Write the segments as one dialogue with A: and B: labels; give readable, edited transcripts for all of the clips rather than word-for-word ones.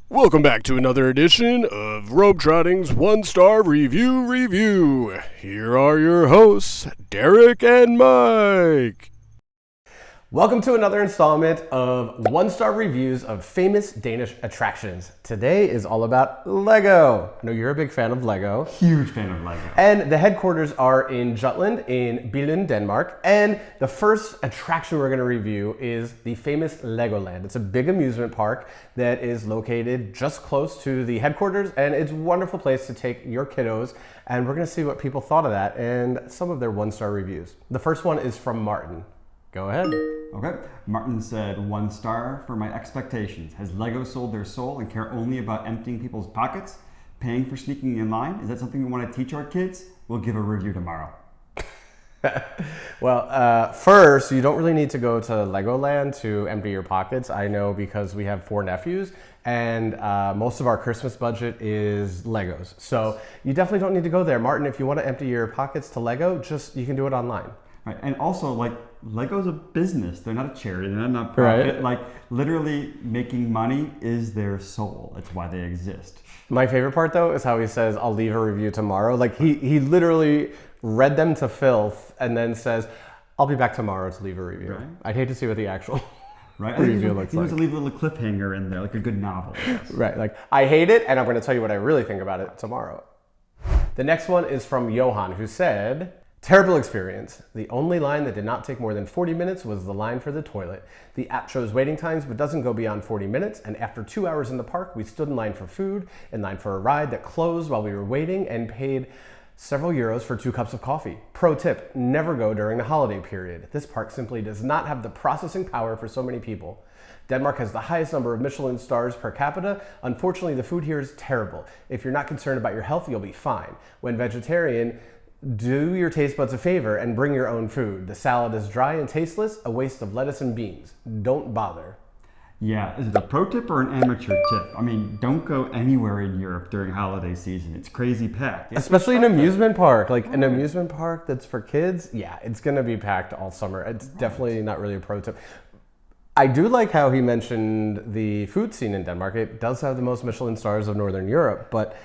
A: Welcome back to another edition of Robe Trotting's One-Star Review. Here are your hosts, Derek and Mike.
B: Welcome to another installment of one-star reviews of famous Danish attractions. Today is all about Lego. I know you're a big fan of Lego.
C: Huge fan of Lego.
B: And the headquarters are in Jutland in Billund, Denmark. And the first attraction we're going to review is the famous Legoland. It's a big amusement park that is located just close to the headquarters, and it's a wonderful place to take your kiddos. And we're going to see what people thought of that and some of their one-star reviews. The first one is from Martin. Go ahead.
C: Okay. Martin said, 1 star for my expectations. Has Lego sold their soul and care only about emptying people's pockets? Paying for sneaking in line? Is that something we want to teach our kids? We'll give a review tomorrow.
B: Well, first, you don't really need to go to Legoland to empty your pockets. I know because we have 4 nephews and most of our Christmas budget is Legos. So you definitely don't need to go there. Martin, if you want to empty your pockets to Lego, you can do it online.
C: Right. And also, Lego's a business. They're not a charity. They're not a profit.
B: Right.
C: Literally making money is their soul. That's why they exist.
B: My favorite part, though, is how he says, I'll leave a review tomorrow. He literally read them to filth and then says, I'll be back tomorrow to leave a review.
C: Right.
B: I'd hate to see what the actual
C: review
B: looks
C: he
B: like.
C: wants to leave a little cliffhanger in there, like a good novel.
B: Right. I hate it, and I'm going to tell you what I really think about it tomorrow. The next one is from Johan, who said, terrible experience. The only line that did not take more than 40 minutes was the line for the toilet. The app shows waiting times but doesn't go beyond 40 minutes, and after 2 hours in the park, we stood in line for food, in line for a ride that closed while we were waiting, and paid several euros for 2 cups of coffee. Pro tip, never go during the holiday period. This park simply does not have the processing power for so many people. Denmark has the highest number of Michelin stars per capita. Unfortunately, the food here is terrible. If you're not concerned about your health, you'll be fine. When vegetarian, do your taste buds a favor and bring your own food. The salad is dry and tasteless, a waste of lettuce and beans. Don't bother.
C: Yeah, is it a pro tip or an amateur tip? I mean, don't go anywhere in Europe during holiday season. It's crazy packed.
B: Especially an amusement park. An amusement park that's for kids, yeah, it's going to be packed all summer. It's definitely not really a pro tip. I do like how he mentioned the food scene in Denmark. It does have the most Michelin stars of Northern Europe, but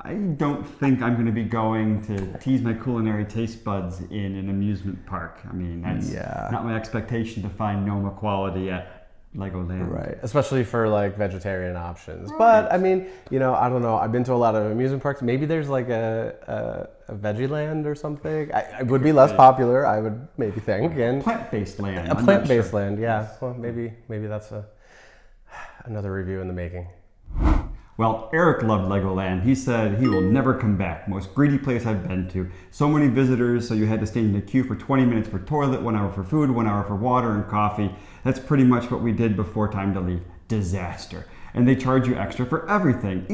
C: I don't think I'm going to be going to tease my culinary taste buds in an amusement park. I mean, that's not my expectation to find Noma quality at Legoland.
B: Right, especially for vegetarian options. Right. But I mean, I don't know. I've been to a lot of amusement parks. Maybe there's a veggie land or something. It would be less popular, I would maybe think. And
C: plant-based land.
B: A plant-based land, yeah. Well, maybe that's another review in the making.
C: Well, Eric loved Legoland. He said he will never come back. Most greedy place I've been to. So many visitors, so you had to stand in the queue for 20 minutes for toilet, 1 hour for food, 1 hour for water and coffee. That's pretty much what we did before time to leave. Disaster. And they charge you extra for everything,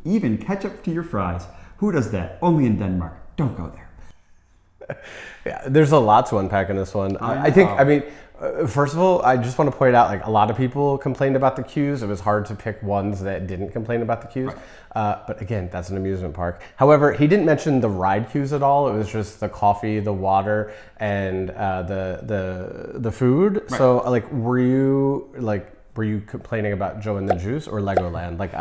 C: even ketchup to your fries. Who does that? Only in Denmark. Don't go there.
B: Yeah, there's a lot to unpack in this one. First of all, I just want to point out, a lot of people complained about the queues. It was hard to pick ones that didn't complain about the queues. Right. But again, that's an amusement park. However, he didn't mention the ride queues at all. It was just the coffee, the water, and the food. Right. So, were you complaining about Joe and the Juice or Legoland?
C: Right.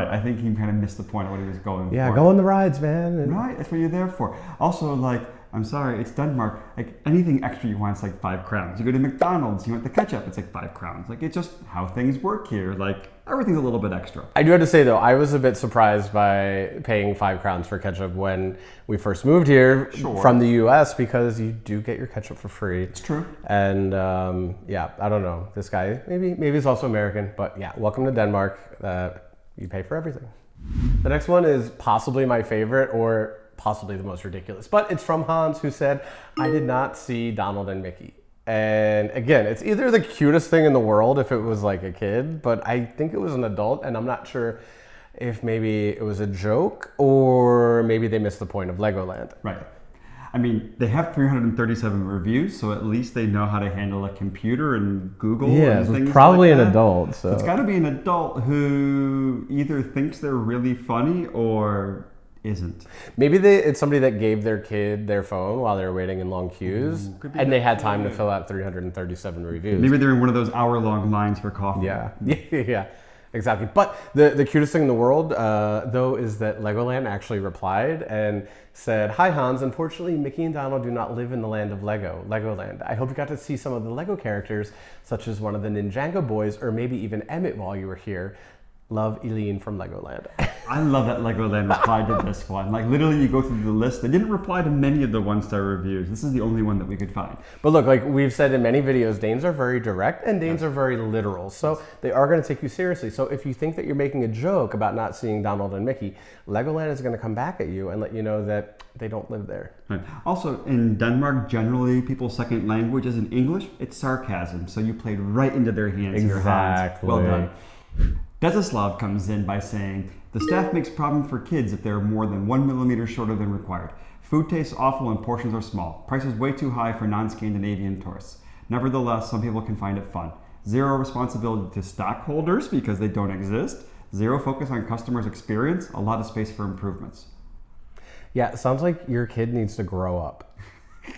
C: I think he kind of missed the point of what he was going for.
B: Yeah, go on the rides, man.
C: Right. That's what you're there for. Also, I'm sorry, it's Denmark. Anything extra you want, it's 5 crowns. You go to McDonald's, you want the ketchup, it's 5 crowns. It's just how things work here. Everything's a little bit extra.
B: I do have to say, though, I was a bit surprised by paying 5 crowns for ketchup when we first moved here from the U.S. because you do get your ketchup for free.
C: It's true.
B: And I don't know. This guy, maybe he's also American, but yeah, welcome to Denmark. You pay for everything. The next one is possibly my favorite, or possibly the most ridiculous, but it's from Hans, who said, I did not see Donald and Mickey. And again, it's either the cutest thing in the world if it was a kid, but I think it was an adult, and I'm not sure if maybe it was a joke or maybe they missed the point of Legoland.
C: Right. I mean, they have 337 reviews, so at least they know how to handle a computer and Google and things
B: probably
C: like that.
B: An adult. So
C: it's got to be an adult who either thinks they're really funny or isn't.
B: Maybe it's somebody that gave their kid their phone while they were waiting in long queues, and they had time to fill out 337 reviews.
C: Maybe they're in one of those hour-long lines for coffee.
B: Yeah. Yeah. Exactly. But the cutest thing in the world, though, is that Legoland actually replied and said, "Hi, Hans. Unfortunately, Mickey and Donald do not live in the land of Legoland. I hope you got to see some of the Lego characters, such as one of the Ninjago boys, or maybe even Emmett while you were here. Love, Eileen from Legoland."
C: I love that Legoland replied to this one. Like literally you go through the list. They didn't reply to many of the 1-star reviews. This is the only one that we could find.
B: But look, like we've said in many videos, Danes are very direct and Danes are very literal. So they are going to take you seriously. So if you think that you're making a joke about not seeing Donald and Mickey, Legoland is going to come back at you and let you know that they don't live there.
C: Right. Also, in Denmark, generally people's second language isn't English, it's sarcasm. So you played right into their hands here, Hans. Well done. Desislav comes in by saying, the staff makes problem for kids if they're more than 1 millimeter shorter than required. Food tastes awful and portions are small. Prices way too high for non-Scandinavian tourists. Nevertheless, some people can find it fun. Zero responsibility to stockholders because they don't exist. Zero focus on customers' experience. A lot of space for improvements.
B: Yeah, it sounds like your kid needs to grow up.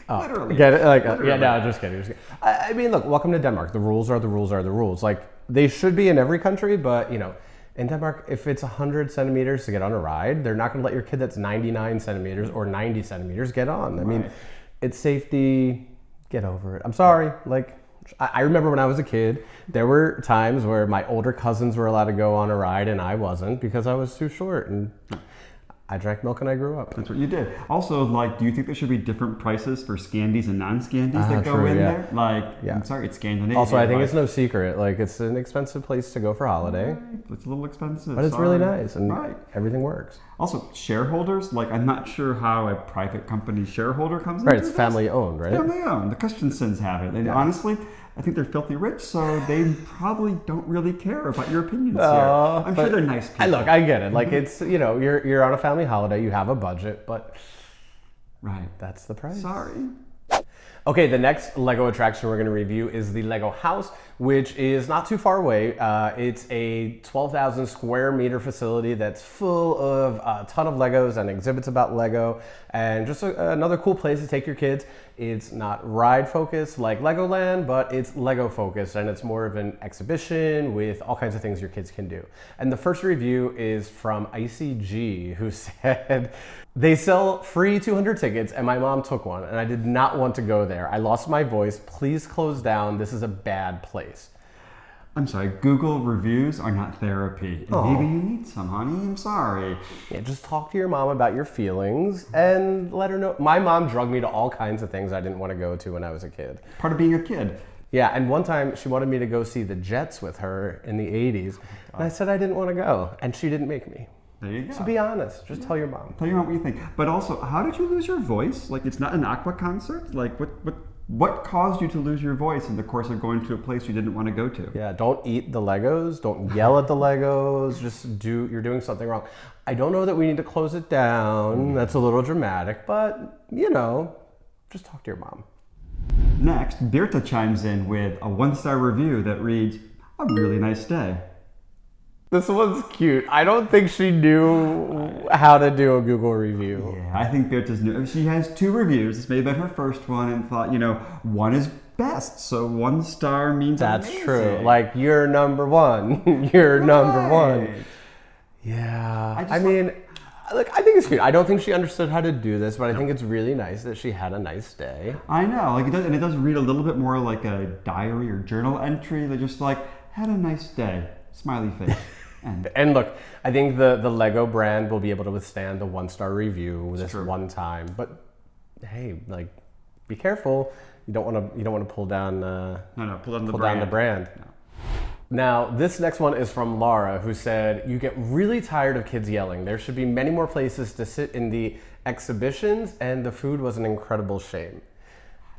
C: Literally.
B: Get it? Like,
C: Literally.
B: yeah, no, just kidding. I mean, look, welcome to Denmark. The rules are the rules are the rules. Like, they should be in every country, but, you know, in Denmark, if it's 100 centimeters to get on a ride, they're not going to let your kid that's 99 centimeters or 90 centimeters get on. I mean, it's safety. Get over it. I'm sorry. Like, I remember when I was a kid, there were times where my older cousins were allowed to go on a ride and I wasn't because I was too short. And I drank milk and I grew up.
C: That's what you did. Also, like, do you think there should be different prices for Scandies and non-Scandies that go in there? Like, I'm sorry, it's Scandinavia.
B: Also, I think it's no secret. Like, it's an expensive place to go for holiday.
C: Right. It's a little expensive.
B: But it's really nice and everything works.
C: Also, shareholders, like, I'm not sure how a private company shareholder comes in.
B: Right, it's family owned, right?
C: Family owned. The Christensens have it. And honestly, I think they're filthy rich, so they probably don't really care about your opinions here. I'm sure they're nice people.
B: Look, I get it. Like, it's, you know, you're on a family holiday, you have a budget, but that's the price.
C: Sorry.
B: Okay, the next Lego attraction we're going to review is the Lego House, which is not too far away. It's a 12,000 square meter facility that's full of a ton of Legos and exhibits about Lego, and just another cool place to take your kids. It's not ride focused like Legoland, but it's Lego focused, and it's more of an exhibition with all kinds of things your kids can do. And the first review is from ICG, who said, "They sell free 200 tickets and my mom took one and I did not want to go there. I lost my voice. Please close down. This is a bad place."
C: I'm sorry, Google reviews are not therapy. Maybe you need some, honey. I'm sorry.
B: Yeah, just talk to your mom about your feelings and let her know. My mom drugged me to all kinds of things I didn't want to go to when I was a kid.
C: Part of being a kid.
B: Yeah, and one time she wanted me to go see the Jets with her in the 80s. And I said I didn't want to go, and she didn't make me.
C: There you go.
B: So be honest. Just tell your mom.
C: Tell your mom what you think. But also, how did you lose your voice? Like, it's not an aqua concert? Like, what caused you to lose your voice in the course of going to a place you didn't want to go to?
B: Yeah, don't eat the Legos. Don't yell at the Legos. You're doing something wrong. I don't know that we need to close it down. That's a little dramatic, but, you know, just talk to your mom.
C: Next, Birta chimes in with a 1-star review that reads, "A really nice day."
B: This one's cute. I don't think she knew how to do a Google review.
C: Yeah, I think Birta's new. She has 2 reviews. This may have been her first one, and thought, you know, one is best, so 1 star means
B: That's
C: amazing.
B: true. Like, you're number one. You're number one. Yeah. I mean, look, I think it's cute. I don't think she understood how to do this, but I think it's really nice that she had a nice day.
C: I know, like it does read a little bit more like a diary or journal entry. They're just like, had a nice day, smiley face.
B: And look, I think the Lego brand will be able to withstand the 1-star review this one time. But hey, like, be careful. You don't want to pull down.
C: Pull down
B: the brand.
C: No.
B: Now, this next one is from Laura, who said, "You get really tired of kids yelling. There should be many more places to sit in the exhibitions, and the food was an incredible shame."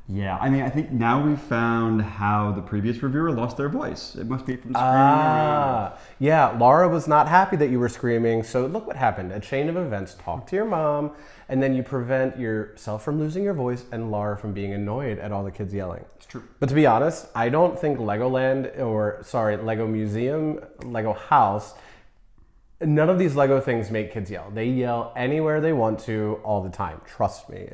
C: Yeah, I mean, I think now we've found how the previous reviewer lost their voice. It must be from screaming around.
B: Yeah, Laura was not happy that you were screaming. So look what happened. A chain of events. Talk to your mom, and then you prevent yourself from losing your voice and Laura from being annoyed at all the kids yelling.
C: It's true.
B: But to be honest, I don't think Lego Museum, Lego House None of these Lego things make kids yell. They yell anywhere they want to all the time. Trust me.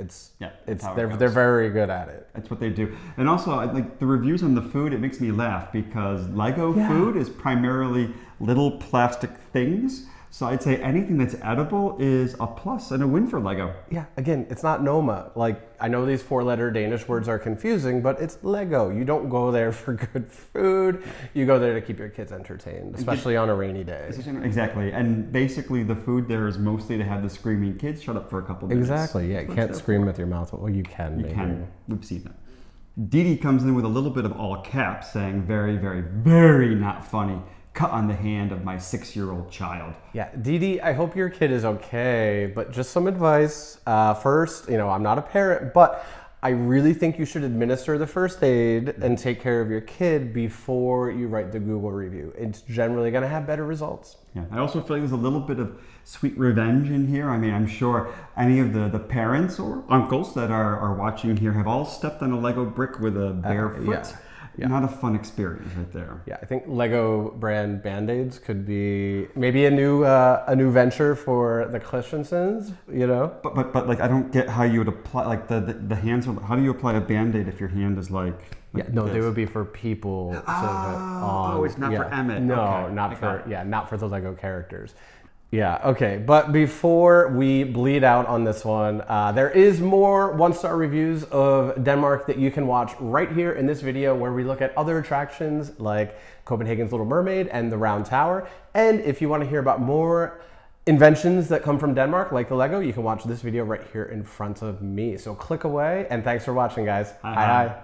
B: They're very good at it.
C: That's what they do. And also, like the reviews on the food, it makes me laugh because Lego food is primarily little plastic things. So I'd say anything that's edible is a plus and a win for Lego.
B: Yeah, again, it's not Noma. Like, I know these 4-letter Danish words are confusing, but it's Lego. You don't go there for good food. You go there to keep your kids entertained, especially on a rainy day.
C: Exactly. And basically the food there is mostly to have the screaming kids shut up for a couple minutes.
B: Exactly, yeah. You can't scream with your mouth. Well, you can, maybe. You can.
C: We've seen that. Dee Dee comes in with a little bit of all caps saying very, very, very not funny. Cut on the hand of my 6-year-old child.
B: Yeah, Dee Dee, I hope your kid is okay, but just some advice. First, I'm not a parent, but I really think you should administer the first aid and take care of your kid before you write the Google review. It's generally gonna have better results.
C: Yeah, I also feel like there's a little bit of sweet revenge in here. I mean, I'm sure any of the parents or uncles that are watching here have all stepped on a Lego brick with a bare foot. Yeah. Not a fun experience right there.
B: Yeah, I think Lego brand Band-Aids could be maybe a new venture for the Christensens,
C: But like I don't get how you would apply like the hands. How do you apply a Band-Aid if your hand is like
B: yeah, no, they would be for people.
C: It's not for Emmett.
B: No,
C: okay.
B: not for the Lego characters. Yeah, okay. But before we bleed out on this one, there is more 1-star reviews of Denmark that you can watch right here in this video where we look at other attractions like Copenhagen's Little Mermaid and the Round Tower. And if you want to hear about more inventions that come from Denmark, like the Lego, you can watch this video right here in front of me. So click away, and thanks for watching, guys. Hi.